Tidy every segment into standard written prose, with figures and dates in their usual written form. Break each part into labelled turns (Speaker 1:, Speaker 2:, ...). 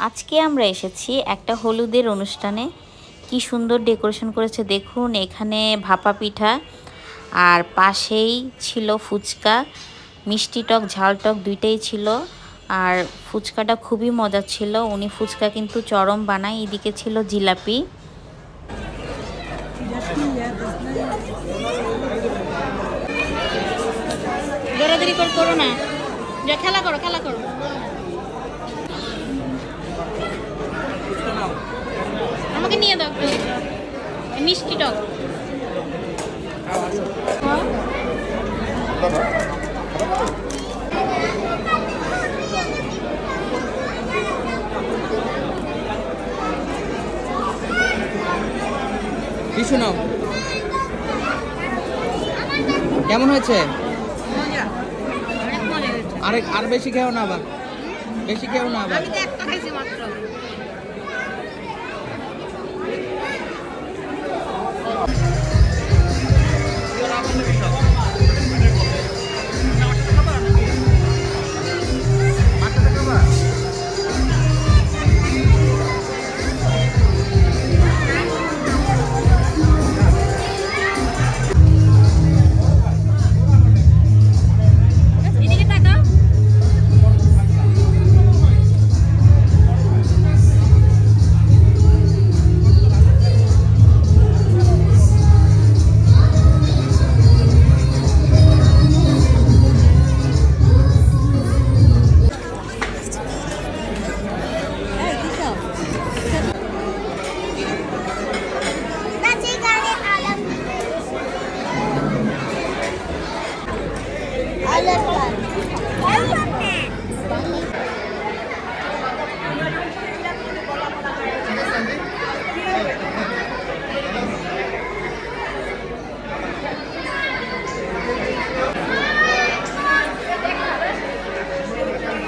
Speaker 1: আজকে আমরা এসেছি একটা হলুদের অনুষ্ঠানে। কি সুন্দর ডেকোরেশন করেছে দেখুন। এখানে ভাপা পিঠা আর পাশেই ছিল ফুচকা, মিষ্টি টক ঝাল টক দুইটাই ছিল। আর ফুচকাটা খুবই মজা ছিল। উনি ফুচকা কিন্তু চরম বানায়। এদিকে ছিল জিলাপি। দৌড়াদৌড়ি করো না, যা খেলা করো খেলা করো। আমাকে নিয়ে দাও মিষ্টি টক।
Speaker 2: কিছু নাও। কেমন হয়েছে? আর বেশি খেও না, আবার বেশি খেও না আবার।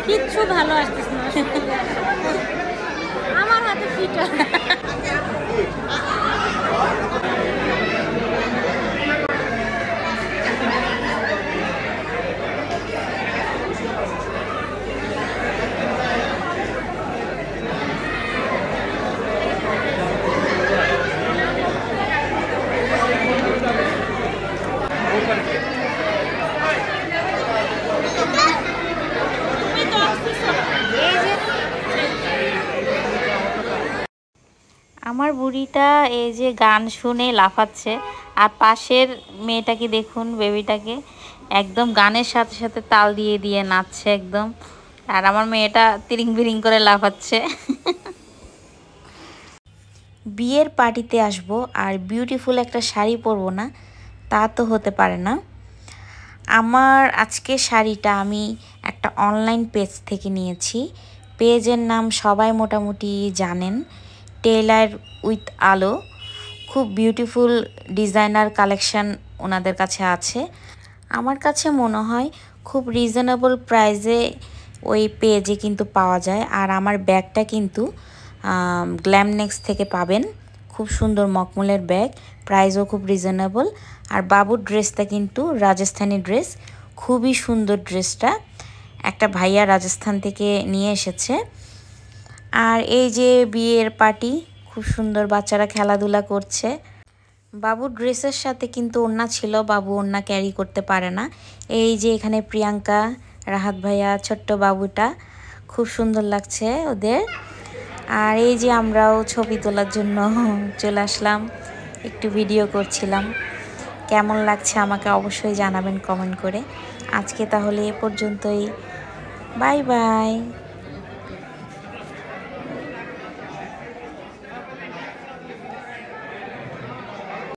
Speaker 1: কিচ্ছু ভালো আসতেছে না, আমার হাতে পিঠা। আমার বুড়িটা এই যে গান শুনে লাফাচ্ছে, আর পাশের মেয়েটাকে দেখুন, বেবিটাকে একদম গানের সাথে সাথে তাল দিয়ে দিয়ে নাচছে একদম। আর আমার মেয়েটা তিরিং বিরিং করে লাফাচ্ছে। বিয়ের পার্টিতে আসবো আর বিউটিফুল একটা শাড়ি পরবো না, তা তো হতে পারে না। আমার আজকে শাড়িটা আমি একটা অনলাইন পেজ থেকে নিয়েছি। পেজের নাম সবাই মোটামুটি জানেন, টেইলার উইথ আলো। খুব বিউটিফুল ডিজাইনার কালেকশান ওনাদের কাছে আছে। আমার কাছে মনে হয় খুব রিজনেবল প্রাইসে ওই পেজে কিন্তু পাওয়া যায়। আর আমার ব্যাগটা কিন্তু গ্ল্যামনেক্স থেকে পাবেন। খুব সুন্দর মকমলের ব্যাগ, প্রাইসও খুব রিজনেবল। আর বাবুর ড্রেসটা কিন্তু রাজস্থানি ড্রেস, খুবই সুন্দর ড্রেসটা। একটা ভাইয়া রাজস্থান থেকে নিয়ে এসেছে। আর এই যে বিয়ের পার্টি, খুব সুন্দর বাচ্চারা খেলাধুলা করছে। বাবুর ড্রেসের সাথে কিন্তু ওড়না ছিল, বাবু ওড়না ক্যারি করতে পারে না। এই যে এখানে প্রিয়াঙ্কা, রাহাত ভাইয়া, ছোট্ট বাবুটা, খুব সুন্দর লাগছে ওদের। আর এই যে আমরাও ছবি তোলার জন্য চলে আসলাম, একটু ভিডিও করছিলাম। কেমন লাগছে আমাকে অবশ্যই জানাবেন কমেন্ট করে। আজকে তাহলে এ পর্যন্তই, বাই বাই।